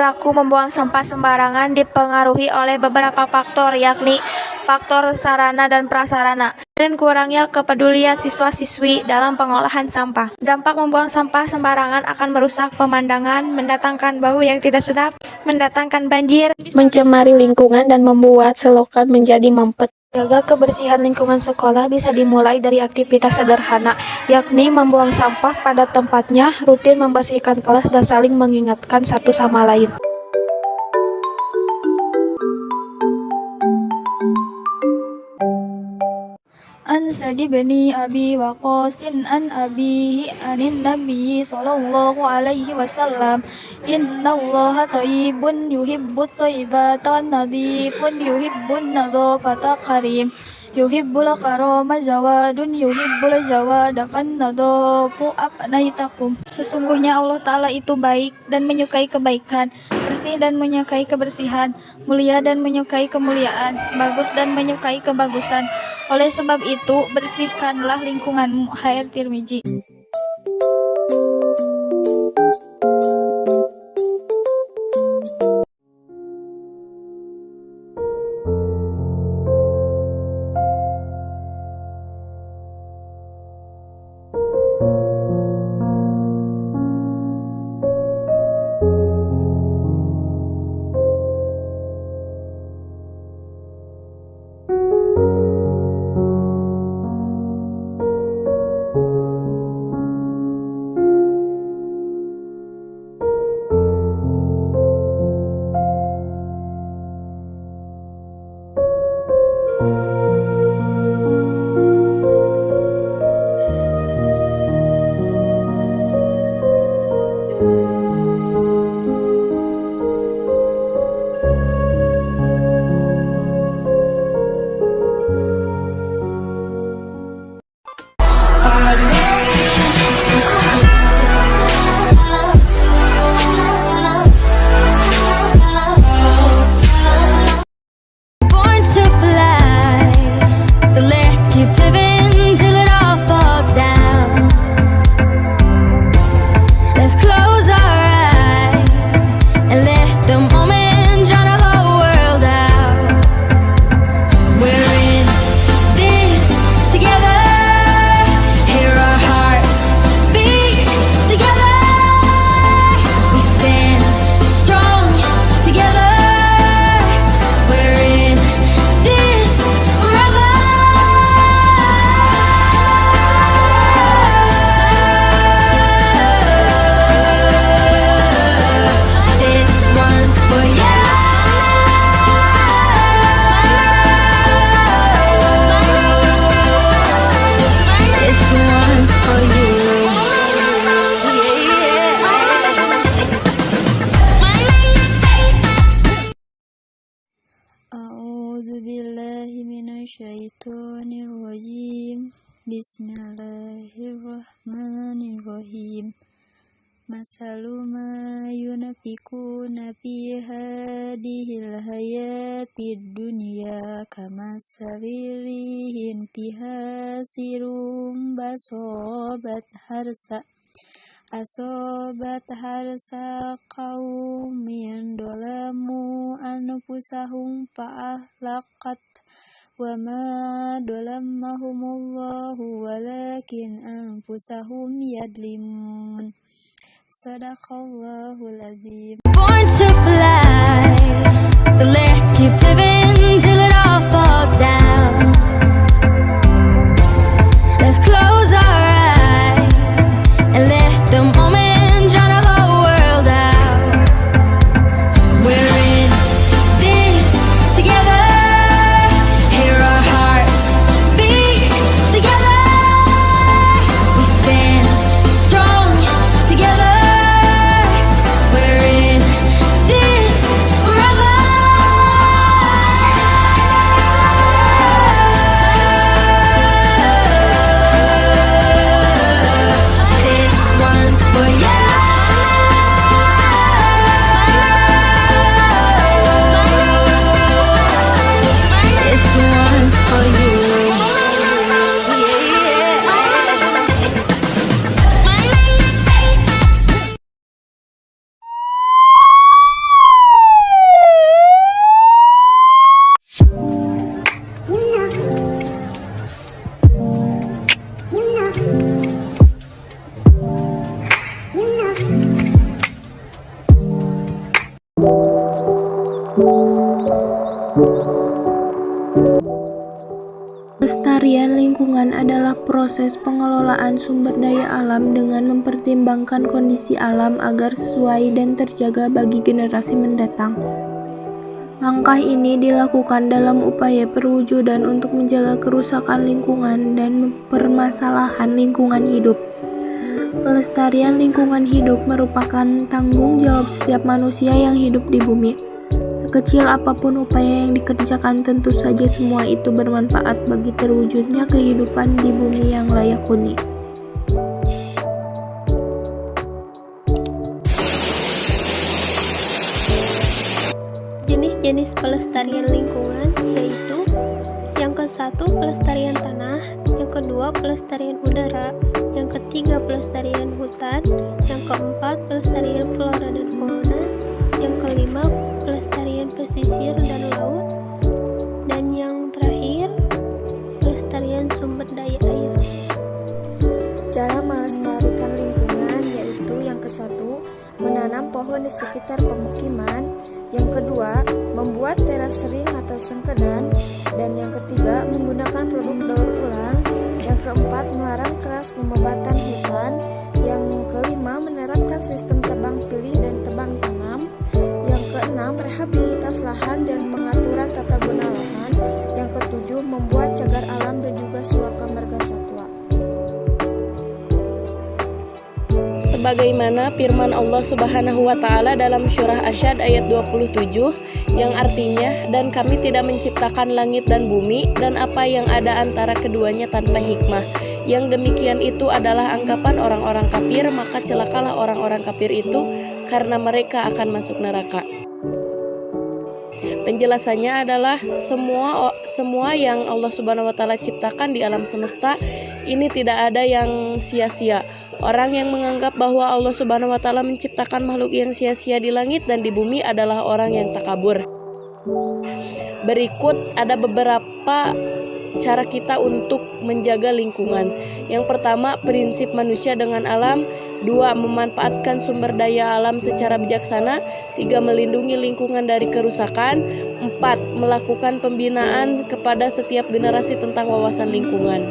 perilaku membuang sampah sembarangan dipengaruhi oleh beberapa faktor, yakni faktor sarana dan prasarana, dan kurangnya kepedulian siswa-siswi dalam pengolahan sampah. Dampak membuang sampah sembarangan akan merusak pemandangan, mendatangkan bau yang tidak sedap, mendatangkan banjir, mencemari lingkungan, dan membuat selokan menjadi mampet. Jaga kebersihan lingkungan sekolah bisa dimulai dari aktivitas sederhana, yakni membuang sampah pada tempatnya, rutin membersihkan kelas, dan saling mengingatkan satu sama lain. An Sa'd bin Abi Waqqas an abihi anin Nabi sallallahu alaihi wasallam, innallaha thayyibun yuhibbut thayyibatan nadhifun yuhibbun nadhafata karim yuhibbul karama zawadun yuhibbul zawada fannadafu abnaitakum. Sesungguhnya Allah Ta'ala itu baik dan menyukai kebaikan, bersih dan menyukai kebersihan, mulia dan menyukai kemuliaan, bagus dan menyukai kebagusan. Oleh sebab itu, bersihkanlah lingkunganmu. Hadits Tirmizi. Born to fly, so let's keep living till it all falls down. Let's close our eyes and let the moment drown the whole world out. We're in this together. Hear our hearts beat together. We stand strong together. We're in this forever. This one's for you. This one's for you. A'udzu billahi minasyaitonir rajim. Bismillahirrahmanirrahim. Masalu ma yunafikuna fi hadhil hayatid dunya kamasarihin fiha sirum asobat harsa qaumin dolamu anfusahum fa'ahlaqat wa ma dolamahumullahu walakin anfusahum yadlimun. Sadaqallahul azim. Born to fly, so let's keep living till it all falls down. Let's close our eyes and let the moment drown the whole world out. We're in this together. Hear our hearts beat together. We stand strong together. We're in this proses pengelolaan sumber daya alam dengan mempertimbangkan kondisi alam agar sesuai dan terjaga bagi generasi mendatang. Langkah ini dilakukan dalam upaya perwujudan untuk menjaga kerusakan lingkungan dan permasalahan lingkungan hidup. Pelestarian lingkungan hidup merupakan tanggung jawab setiap manusia yang hidup di bumi. Sekecil apapun upaya yang dikerjakan, tentu saja semua itu bermanfaat bagi terwujudnya kehidupan di bumi yang layak huni. Jenis-jenis pelestarian lingkungan yaitu yang ke-1 pelestarian tanah, yang kedua pelestarian udara, yang ketiga pelestarian hutan, yang keempat pelestarian flora dan fauna, yang kelima pelestarian pesisir dan laut, dan yang terakhir pelestarian sumber daya air. Cara melestarikan lingkungan yaitu yang ke-1 menanam pohon di sekitar pemukiman, yang kedua membuat teras sering atau sengkedan, dan yang ketiga menggunakan produk daur ulang, yang keempat melarang keras pemobatan hutan, yang kelima menerapkan sistem tebang pilih dan tebang tanam, yang keenam rehabilitas lahan dan pengaturan tata guna lahan, yang ketujuh membuat cagar alam dan juga suaka marga satwa. Sebagaimana firman Allah Subhanahu wa taala dalam surah Asy-Syadd ayat 27 yang artinya, dan kami tidak menciptakan langit dan bumi dan apa yang ada antara keduanya tanpa hikmah. Yang demikian itu adalah anggapan orang-orang kafir, maka celakalah orang-orang kafir itu karena mereka akan masuk neraka. Penjelasannya adalah semua yang Allah Subhanahu wa taala ciptakan di alam semesta ini tidak ada yang sia-sia. Orang yang menganggap bahwa Allah Subhanahu wa taala menciptakan makhluk yang sia-sia di langit dan di bumi adalah orang yang takabur. Berikut ada beberapa cara kita untuk menjaga lingkungan. Yang pertama, prinsip manusia dengan alam. 2. Memanfaatkan sumber daya alam secara bijaksana. 3. Melindungi lingkungan dari kerusakan. 4. Melakukan pembinaan kepada setiap generasi tentang wawasan lingkungan.